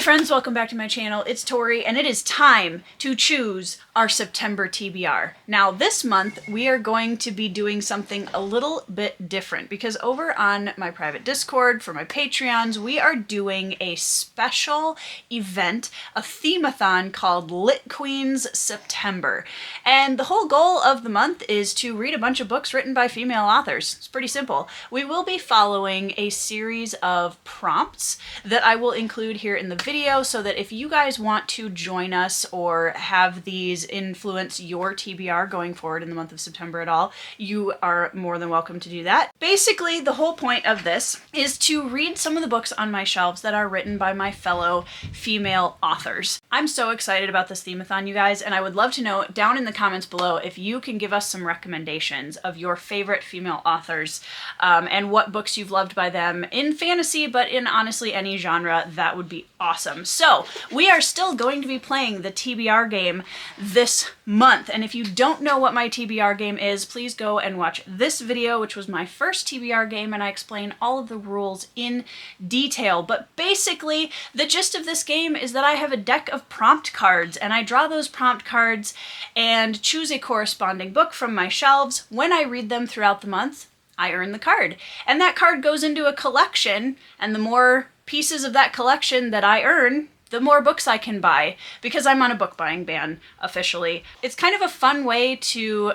Hey friends, welcome back to my channel. It's Tori, and it is time to choose our September TBR. Now this month we are going to be doing something a little bit different because over on my private Discord for my Patreons, we are doing a special event, a theme-a-thon called Lit Queens September. And the whole goal of the month is to read a bunch of books written by female authors. It's pretty simple. We will be following a series of prompts that I will include here in the video so that if you guys want to join us or have these influence your TBR going forward in the month of September at all, you are more than welcome to do that. Basically, the whole point of this is to read some of the books on my shelves that are written by my fellow female authors. I'm so excited about this theme-a-thon, you guys, and I would love to know down in the comments below if you can give us some recommendations of your favorite female authors and what books you've loved by them in fantasy, but in honestly any genre. That would be awesome. So we are still going to be playing the TBR game this month, and if you don't know what my TBR game is, please go and watch this video, which was my first TBR game, and I explain all of the rules in detail. But basically the gist of this game is that I have a deck of prompt cards, and I draw those prompt cards and choose a corresponding book from my shelves. When I read them throughout the month, I earn the card, and that card goes into a collection, and the more pieces of that collection that I earn, the more books I can buy, because I'm on a book buying ban officially. It's kind of a fun way to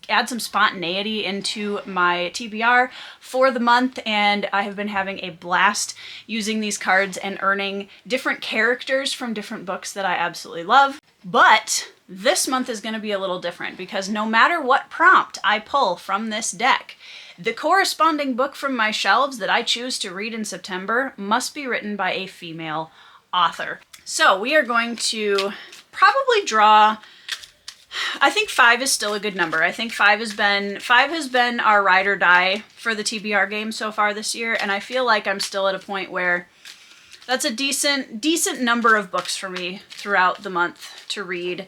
add some spontaneity into my TBR for the month, and I have been having a blast using these cards and earning different characters from different books that I absolutely love. But this month is going to be a little different because no matter what prompt I pull from this deck, the corresponding book from my shelves that I choose to read in September must be written by a female author. So we are going to probably draw, I think 5 is still a good number. I think 5 has been our ride or die for the TBR game so far this year, and I feel like I'm still at a point where that's a decent number of books for me throughout the month to read.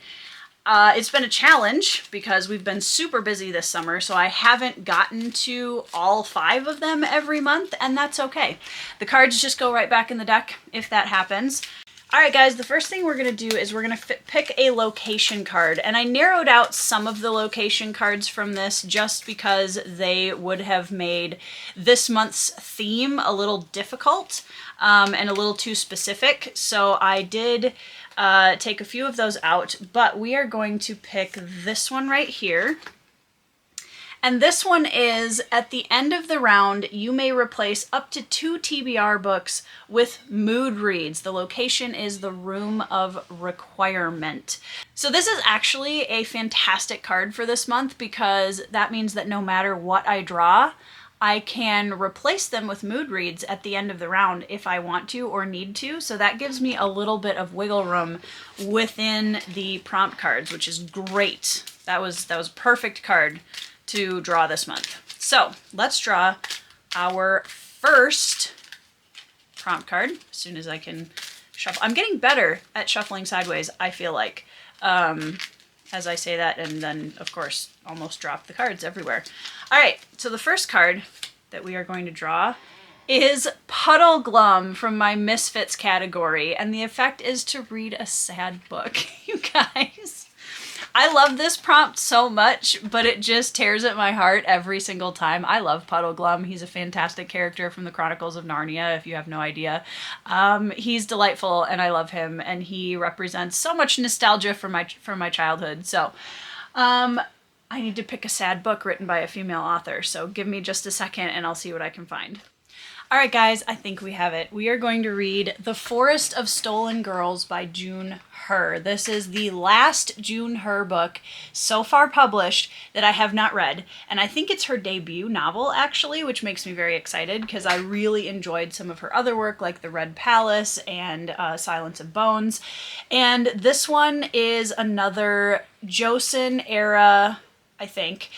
It's been a challenge because we've been super busy this summer, so I haven't gotten to all 5 of them every month, and that's okay. The cards just go right back in the deck if that happens. All right, guys, the first thing we're going to do is we're going to pick a location card, and I narrowed out some of the location cards from this just because they would have made this month's theme a little difficult and a little too specific, so I did take a few of those out, but we are going to pick this one right here. And this one is, at the end of the round, you may replace up to 2 TBR books with mood reads. The location is the Room of Requirement. So this is actually a fantastic card for this month because that means that no matter what I draw, I can replace them with mood reads at the end of the round if I want to or need to. So that gives me a little bit of wiggle room within the prompt cards, which is great. That was a perfect card to draw this month. So let's draw our first prompt card as soon as I can shuffle. I'm getting better at shuffling sideways, I feel like, as I say that, and then of course almost drop the cards everywhere. All right, so the first card that we are going to draw is Puddle Glum from my Misfits category, and the effect is to read a sad book. You guys, I love this prompt so much, but it just tears at my heart every single time. I love Puddle Glum. He's a fantastic character from the Chronicles of Narnia, if you have no idea. He's delightful, and I love him, and he represents so much nostalgia from my childhood. So I need to pick a sad book written by a female author, so give me just a second and I'll see what I can find. All right, guys, I think we have it. We are going to read The Forest of Stolen Girls by June Her. This is the last June Her book so far published that I have not read, and I think it's her debut novel, actually, which makes me very excited because I really enjoyed some of her other work, like The Red Palace and Silence of Bones. And this one is another Joseon era, I think,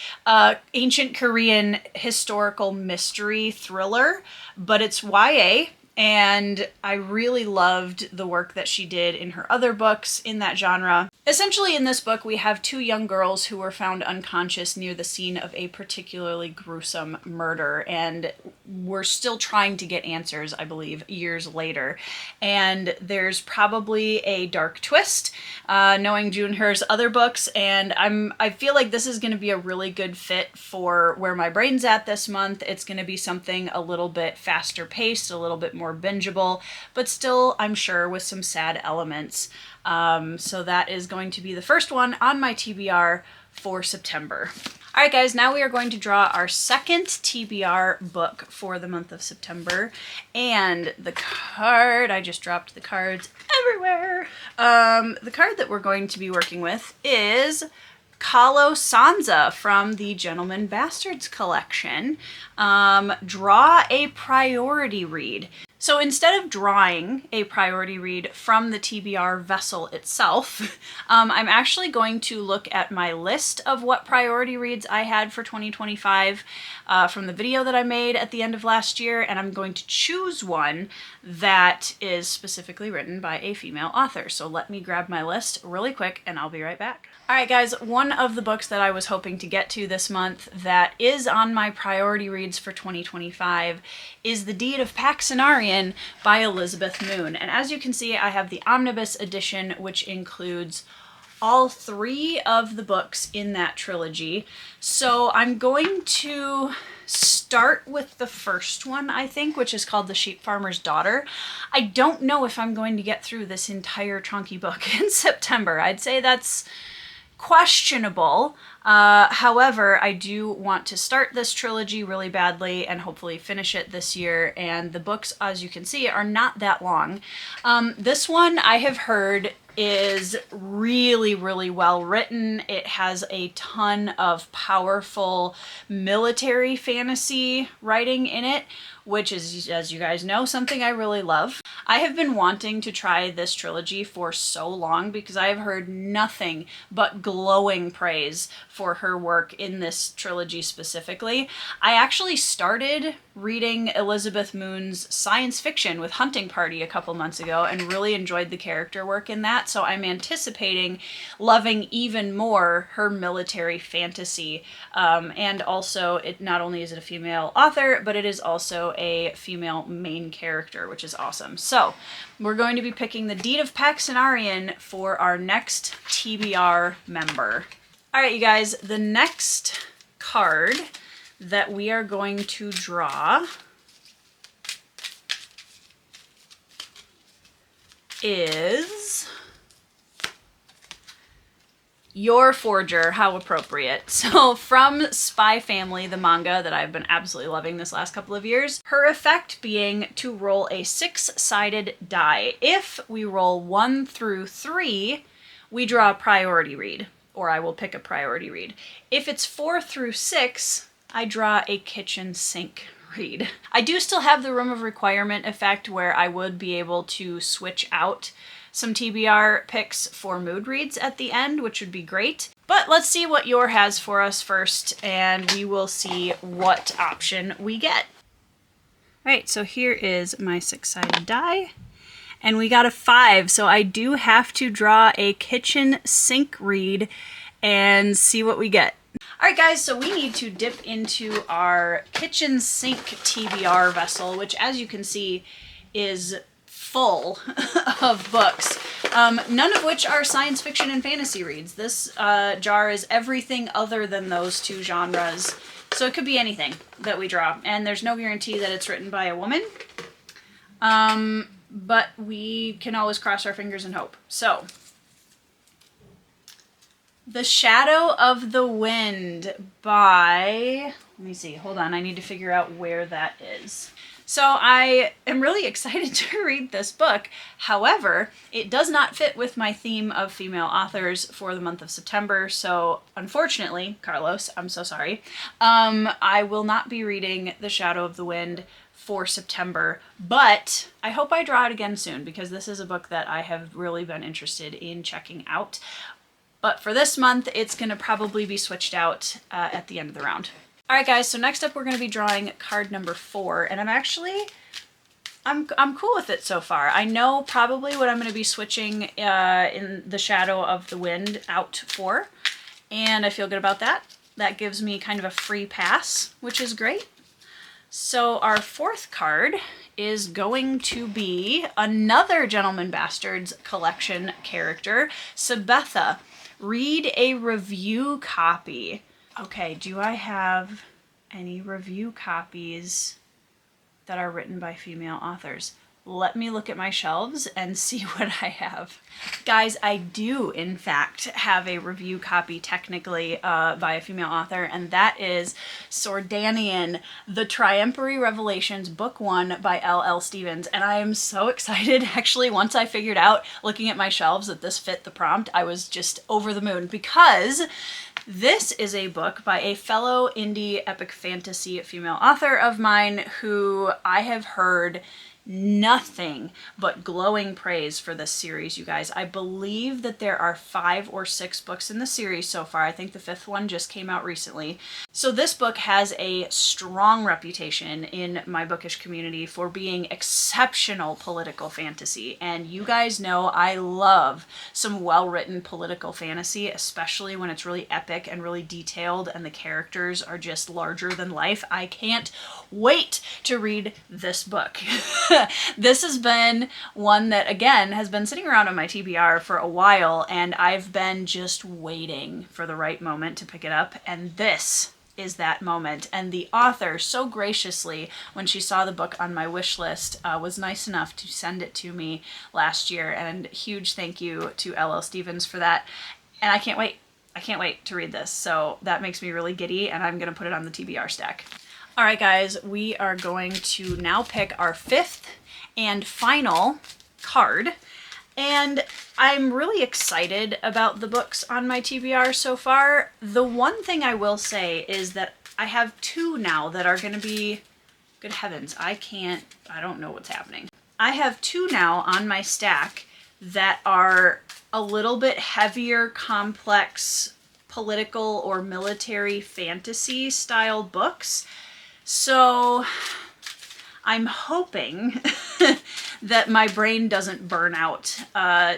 ancient Korean historical mystery thriller, but it's YA, and I really loved the work that she did in her other books in that genre. Essentially, in this book, we have two young girls who were found unconscious near the scene of a particularly gruesome murder, and we're still trying to get answers, I believe, years later. And there's probably a dark twist, knowing Junher's other books, and I feel like this is going to be a really good fit for where my brain's at this month. It's going to be something a little bit faster paced, a little bit more bingeable, but still, I'm sure, with some sad elements. So that is going to be the first one on my TBR for September. All right, guys, now we are going to draw our second TBR book for the month of September. And the card, I just dropped the cards everywhere. The card that we're going to be working with is Kalo Sansa from the Gentleman Bastards collection. Draw a priority read. So instead of drawing a priority read from the TBR vessel itself, I'm actually going to look at my list of what priority reads I had for 2025 from the video that I made at the end of last year, and I'm going to choose one that is specifically written by a female author. So let me grab my list really quick and I'll be right back. All right, guys, one of the books that I was hoping to get to this month that is on my priority reads for 2025 is The Deed of Paxenarian by Elizabeth Moon. And as you can see, I have the omnibus edition, which includes all three of the books in that trilogy. So I'm going to start with the first one, I think, which is called The Sheep Farmer's Daughter. I don't know if I'm going to get through this entire chunky book in September. I'd say that's questionable. However, I do want to start this trilogy really badly and hopefully finish it this year. And the books, as you can see, are not that long. This one I have heard is really, really well written. It has a ton of powerful military fantasy writing in it, which is, as you guys know, something I really love. I have been wanting to try this trilogy for so long because I have heard nothing but glowing praise for her work in this trilogy specifically. I actually started reading Elizabeth Moon's science fiction with Hunting Party a couple months ago and really enjoyed the character work in that, so I'm anticipating loving even more her military fantasy. And also, it not only is it a female author, but it is also a female main character, which is awesome. So we're going to be picking The Deed of Paxenarian for our next TBR member. All right, you guys, the next card that we are going to draw is Your Forger. How appropriate. So from Spy Family, the manga that I've been absolutely loving this last couple of years, her effect being to roll a 6-sided die. If we roll 1 through 3, we draw a priority read, or I will pick a priority read. If it's 4 through 6, I draw a kitchen sink read. I do still have the Room of Requirement effect where I would be able to switch out some TBR picks for mood reads at the end, which would be great. But let's see what Your has for us first, and we will see what option we get. All right, so here is my 6-sided die, and we got a 5, so I do have to draw a kitchen sink read and see what we get. All right, guys, so we need to dip into our kitchen sink TBR vessel, which, as you can see, is full of books, none of which are science fiction and fantasy reads. This jar is everything other than those two genres, so it could be anything that we draw, and there's no guarantee that it's written by a woman, but we can always cross our fingers and hope. So, The Shadow of the Wind by, let me see, hold on, I need to figure out where that is. So I am really excited to read this book. However, it does not fit with my theme of female authors for the month of September. So unfortunately, Carlos, I'm so sorry. I will not be reading The Shadow of the Wind for September, but I hope I draw it again soon because this is a book that I have really been interested in checking out. But for this month, it's going to probably be switched out at the end of the round. All right, guys, so next up we're going to be drawing card number 4, and I'm actually I'm cool with it so far. I know probably what I'm going to be switching in the Shadow of the Wind out for, and I feel good about that. That gives me kind of a free pass, which is great. So our fourth card is going to be another Gentleman Bastards collection character, Sabetha. Read a review copy. Okay, do I have any review copies that are written by female authors? Let me look at my shelves and see what I have. Guys, I do in fact have a review copy technically by a female author, and that is Sordanian, The Triumphary Revelations, Book 1 by L.L. Stevens. And I am so excited. Actually, once I figured out, looking at my shelves, that this fit the prompt, I was just over the moon, because this is a book by a fellow indie epic fantasy female author of mine who I have heard nothing but glowing praise for this series, you guys. I believe that there are 5 or 6 books in the series so far. I think the 5th one just came out recently. So this book has a strong reputation in my bookish community for being exceptional political fantasy. And you guys know I love some well-written political fantasy, especially when it's really epic and really detailed and the characters are just larger than life. I can't wait to read this book. This has been one that, again, has been sitting around on my TBR for a while, and I've been just waiting for the right moment to pick it up, and this is that moment. And the author, so graciously, when she saw the book on my wish list, was nice enough to send it to me last year, and huge thank you to L.L. Stevens for that. And I can't wait. I can't wait to read this, so that makes me really giddy, and I'm going to put it on the TBR stack. All right, guys, we are going to now pick our 5th and final card. And I'm really excited about the books on my TBR so far. The one thing I will say is that I have 2 now that are going to be, good heavens, I don't know what's happening. I have 2 now on my stack that are a little bit heavier, complex, political or military fantasy style books. So I'm hoping that my brain doesn't burn out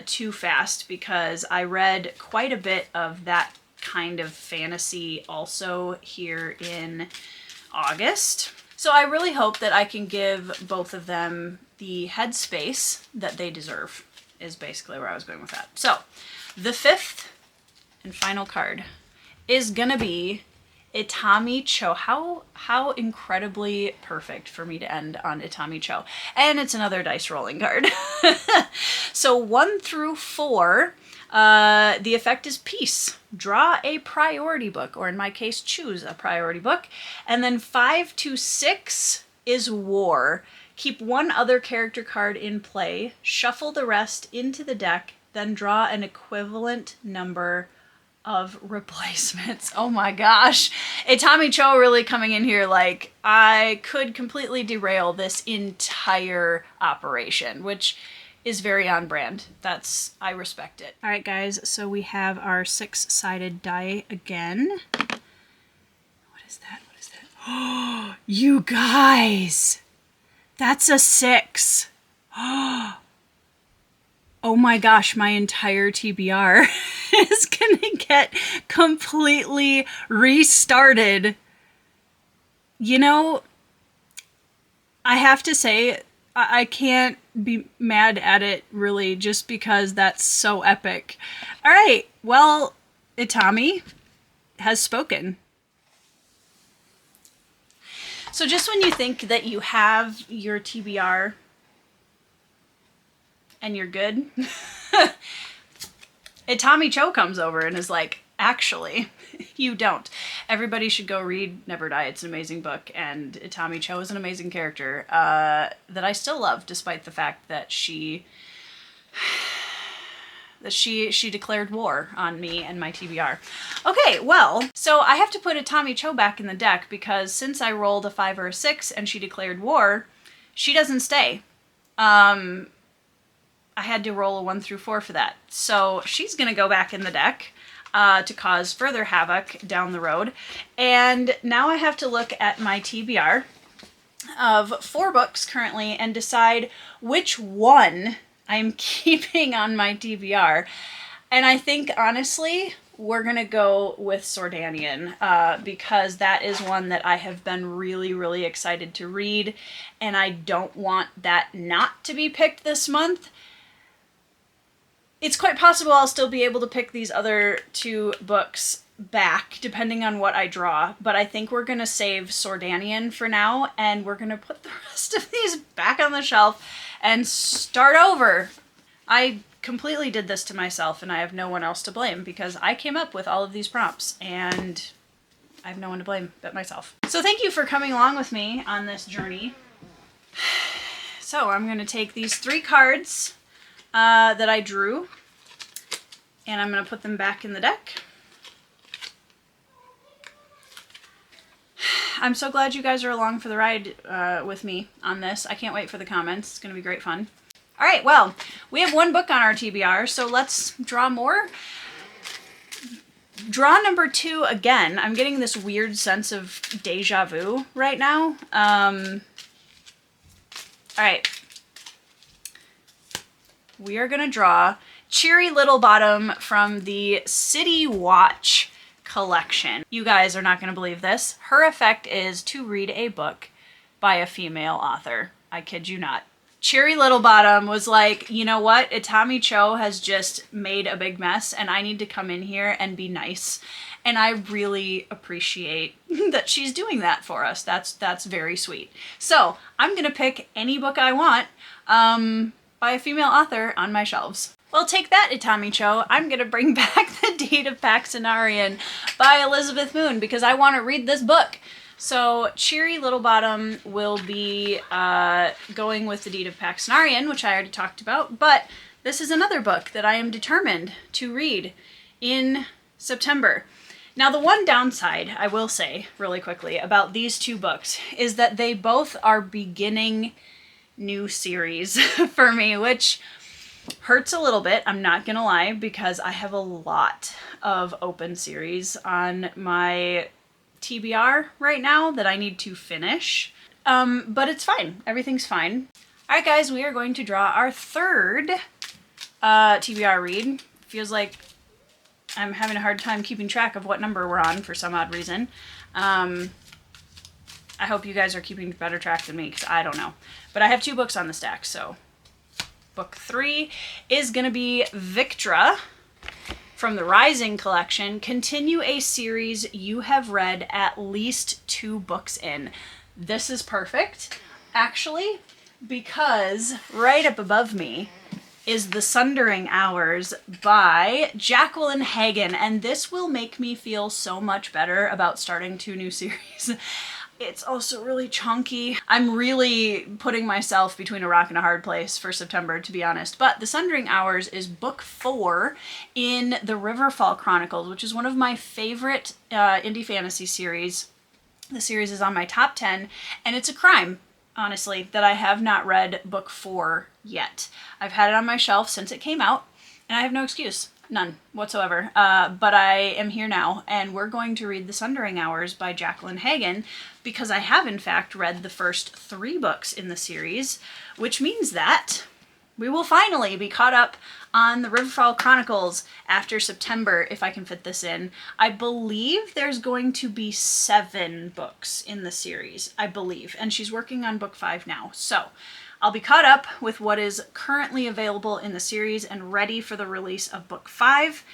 too fast, because I read quite a bit of that kind of fantasy also here in August. So I really hope that I can give both of them the headspace that they deserve, is basically where I was going with that. So the 5th and final card is gonna be Itami Cho. How incredibly perfect for me to end on Itami Cho. And it's another dice rolling card. So 1 through 4, the effect is peace. Draw a priority book, or in my case, choose a priority book. And then 5 to 6 is war. Keep 1 other character card in play, shuffle the rest into the deck, then draw an equivalent number of replacements. Oh my gosh. Itami Cho really coming in here like I could completely derail this entire operation, which is very on brand. I respect it. All right, guys, so we have our 6-sided die again. What is that? What is that? Oh, you guys, that's a 6. Oh my gosh, my entire TBR is gonna get completely restarted. You know, I have to say, I can't be mad at it, really, just because that's so epic. All right, well, Itami has spoken. So just when you think that you have your TBR and you're good, Itami Cho comes over and is like, actually, you don't. Everybody should go read Never Die. It's an amazing book, and Itami Cho is an amazing character that I still love, despite the fact that she declared war on me and my TBR. Okay, well, so I have to put Itami Cho back in the deck, because since I rolled a 5 or a 6 and she declared war, she doesn't stay. I had to roll a 1 through 4 for that. So she's going to go back in the deck to cause further havoc down the road. And now I have to look at my TBR of 4 books currently and decide which one I'm keeping on my TBR. And I think, honestly, we're going to go with Sordanian because that is one that I have been really, really excited to read, and I don't want that not to be picked this month. It's quite possible I'll still be able to pick these other 2 books back, depending on what I draw, but I think we're going to save Sordanian for now, and we're going to put the rest of these back on the shelf and start over. I completely did this to myself, and I have no one else to blame because I came up with all of these prompts, and I have no one to blame but myself. So thank you for coming along with me on this journey. So I'm going to take these 3 cards that I drew, and I'm going to put them back in the deck. I'm so glad you guys are along for the ride with me on this. I can't wait for the comments. It's going to be great fun. All right, well, we have 1 book on our TBR, so let's draw more. Draw number 2 again. I'm getting this weird sense of deja vu right now. All right. We are going to draw Cheery Little Bottom from the City Watch collection. You guys are not going to believe this. Her effect is to read a book by a female author. I kid you not. Cheery Little Bottom was like, you know what? Itami Cho has just made a big mess and I need to come in here and be nice. And I really appreciate that she's doing that for us. That's very sweet. So I'm going to pick any book I want by a female author on my shelves. Well, take that, Itami Cho. I'm going to bring back The Deed of Paxenarian by Elizabeth Moon because I want to read this book. So Cheery Little Bottom will be going with The Deed of Paxenarian, which I already talked about, but this is another book that I am determined to read in September. Now, the one downside, I will say really quickly, about these 2 books is that they both are beginning new series for me, which hurts a little bit, I'm not gonna lie, because I have a lot of open series on my TBR right now that I need to finish. But it's fine. Everything's fine. All right, guys, we are going to draw our 3rd TBR read. Feels like I'm having a hard time keeping track of what number we're on for some odd reason. I hope you guys are keeping better track than me because I don't know. But I have 2 books on the stack, so book 3 is going to be Victra from the Rising collection. Continue a series you have read at least 2 books in. This is perfect, actually, because right up above me is The Sundering Hours by Jacqueline Hagan, and this will make me feel so much better about starting 2 new series. It's also really chunky. I'm really putting myself between a rock and a hard place for September, to be honest. But The Sundering Hours is book 4 in the Riverfall Chronicles, which is one of my favorite indie fantasy series. The series is on my top 10, and it's a crime, honestly, that I have not read book 4 yet. I've had it on my shelf since it came out, and I have no excuse. None whatsoever. But I am here now, and we're going to read The Sundering Hours by Jacqueline Hagan because I have, in fact, read the first 3 books in the series, which means that we will finally be caught up on the Riverfall Chronicles after September, if I can fit this in. I believe there's going to be 7 books in the series, I believe, and she's working on book 5 now. So I'll be caught up with what is currently available in the series and ready for the release of book 5.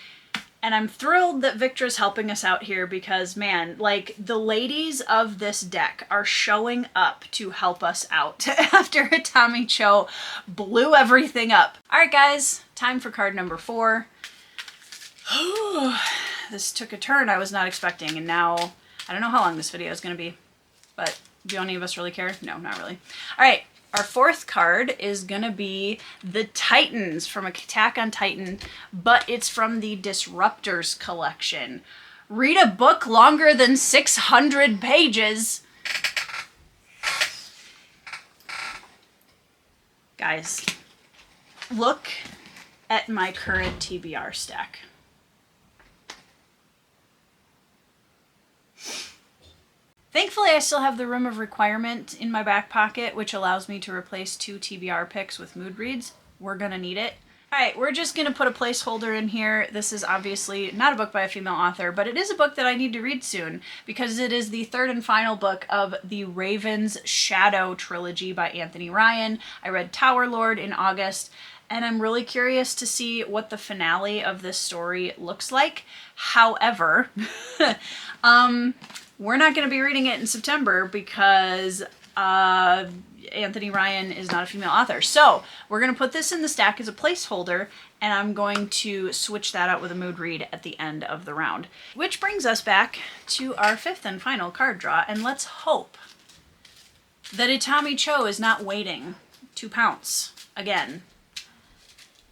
And I'm thrilled that Victra's helping us out here because, man, like, the ladies of this deck are showing up to help us out after Itami Cho blew everything up. All right, guys, time for card number 4. This took a turn I was not expecting, and now I don't know how long this video is going to be, but do any of us really care? No, not really. All right. Our 4th card is going to be The Titans from Attack on Titan, but it's from the Disruptors collection. Read a book longer than 600 pages. Guys, look at my current TBR stack. Thankfully, I still have the Room of Requirement in my back pocket, which allows me to replace 2 TBR picks with mood reads. We're gonna need it. All right, we're just gonna put a placeholder in here. This is obviously not a book by a female author, but it is a book that I need to read soon because it is the third and final book of the Raven's Shadow trilogy by Anthony Ryan. I read Tower Lord in August, and I'm really curious to see what the finale of this story looks like. However, we're not going to be reading it in September because Anthony Ryan is not a female author. So we're going to put this in the stack as a placeholder, and I'm going to switch that out with a mood read at the end of the round. Which brings us back to our fifth and final card draw, and let's hope that Itami Cho is not waiting to pounce again.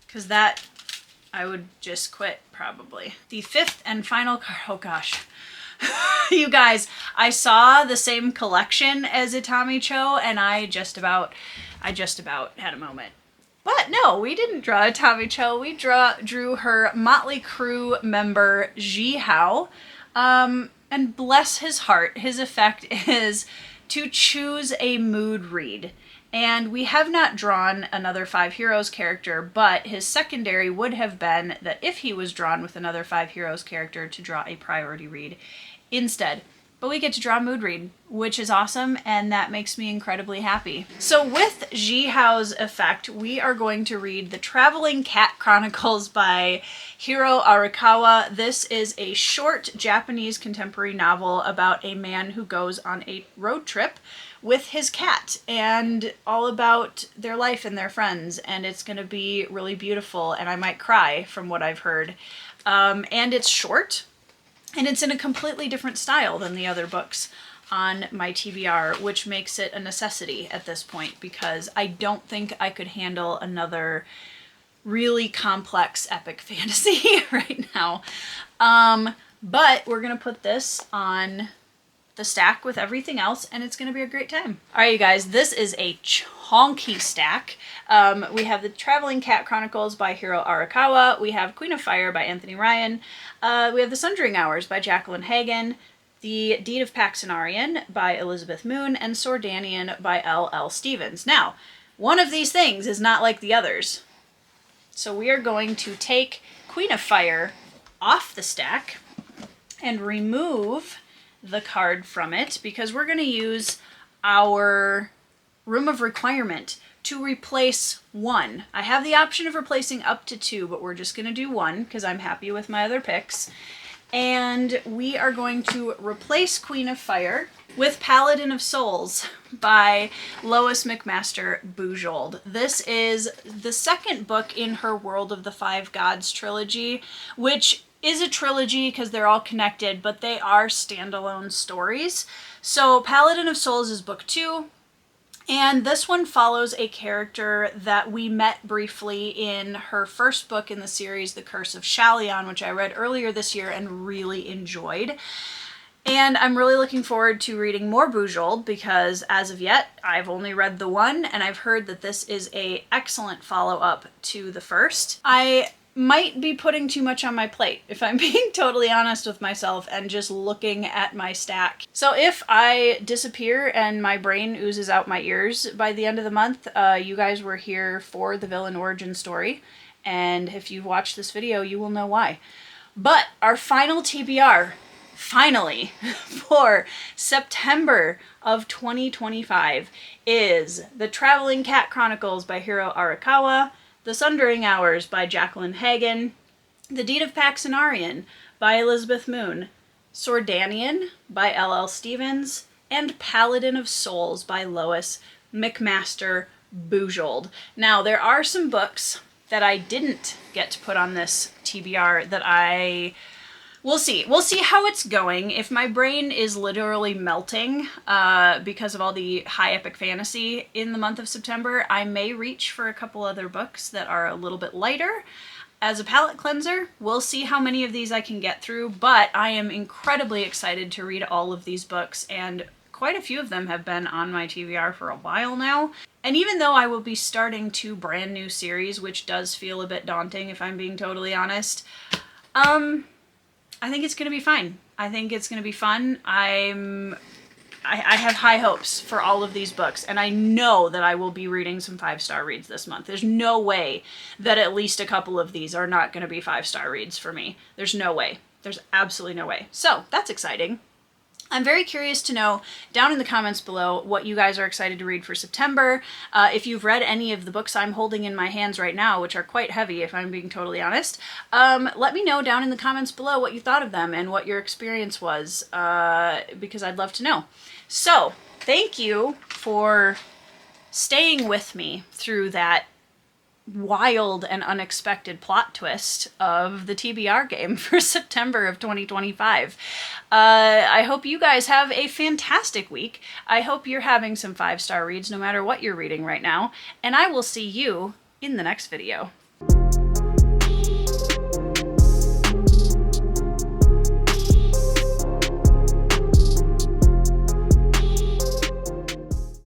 Because that, I would just quit, probably. The fifth and final card, oh gosh. You guys, I saw the same collection as Itami Cho, and I just about had a moment. But no, we didn't draw Itami Cho. We drew her Motley Crue member, Ji Hao. And bless his heart, his effect is to choose a mood read. And we have not drawn another Five Heroes character, but his secondary would have been that if he was drawn with another Five Heroes character, to draw a priority read instead. But we get to draw a mood read, which is awesome, and that makes me incredibly happy. So with Ji Hao's effect, we are going to read The Traveling Cat Chronicles by Hiro Arakawa. This is a short Japanese contemporary novel about a man who goes on a road trip with his cat and all about their life and their friends, and it's going to be really beautiful, and I might cry from what I've heard. And it's short, and it's in a completely different style than the other books on my TBR, which makes it a necessity at this point because I don't think I could handle another really complex epic fantasy right now. But we're going to put this on the stack with everything else, and it's going to be a great time. All right, you guys, this is a chonky stack. We have The Traveling Cat Chronicles by Hiro Arakawa. We have Queen of Fire by Anthony Ryan. We have The Sundering Hours by Jacqueline Hagan. The Deed of Paxenarian by Elizabeth Moon. And Sordanian by L.L. Stevens. Now, one of these things is not like the others. So we are going to take Queen of Fire off the stack and remove the card from it because we're going to use our Room of Requirement to replace 1. I have the option of replacing up to 2, but we're just going to do 1 because I'm happy with my other picks. And we are going to replace Queen of Fire with Paladin of Souls by Lois McMaster Bujold. This is the second book in her World of the Five Gods trilogy, which is a trilogy because they're all connected, but they are standalone stories. So Paladin of Souls is book 2, and this one follows a character that we met briefly in her first book in the series, The Curse of Shalion, which I read earlier this year and really enjoyed. And I'm really looking forward to reading more Bujold because as of yet, I've only read the one, and I've heard that this is an excellent follow-up to the first. I might be putting too much on my plate, if I'm being totally honest with myself and just looking at my stack. So if I disappear and my brain oozes out my ears by the end of the month, you guys were here for the villain origin story, and if you've watched this video, you will know why. But our final TBR, finally, for September of 2025 is The Traveling Cat Chronicles by Hiro Arakawa, The Sundering Hours by Jacqueline Hagan, The Deed of Paxenarian by Elizabeth Moon, Sordanian by L.L. Stevens, and Paladin of Souls by Lois McMaster Bujold. Now, there are some books that I didn't get to put on this TBR that we'll see. We'll see how it's going. If my brain is literally melting because of all the high epic fantasy in the month of September, I may reach for a couple other books that are a little bit lighter as a palate cleanser. We'll see how many of these I can get through, but I am incredibly excited to read all of these books, and quite a few of them have been on my TBR for a while now. And even though I will be starting 2 brand new series, which does feel a bit daunting if I'm being totally honest, I think it's going to be fine. I think it's going to be fun. I'm I have high hopes for all of these books, and I know that I will be reading some 5-star reads this month. There's no way that at least a couple of these are not going to be 5-star reads for me. There's no way. There's absolutely no way. So that's exciting. I'm very curious to know down in the comments below what you guys are excited to read for September. If you've read any of the books I'm holding in my hands right now, which are quite heavy if I'm being totally honest, let me know down in the comments below what you thought of them and what your experience was, because I'd love to know. So, thank you for staying with me through that wild and unexpected plot twist of the TBR game for September of 2025. I hope you guys have a fantastic week. I hope you're having some 5-star reads no matter what you're reading right now, and I will see you in the next video.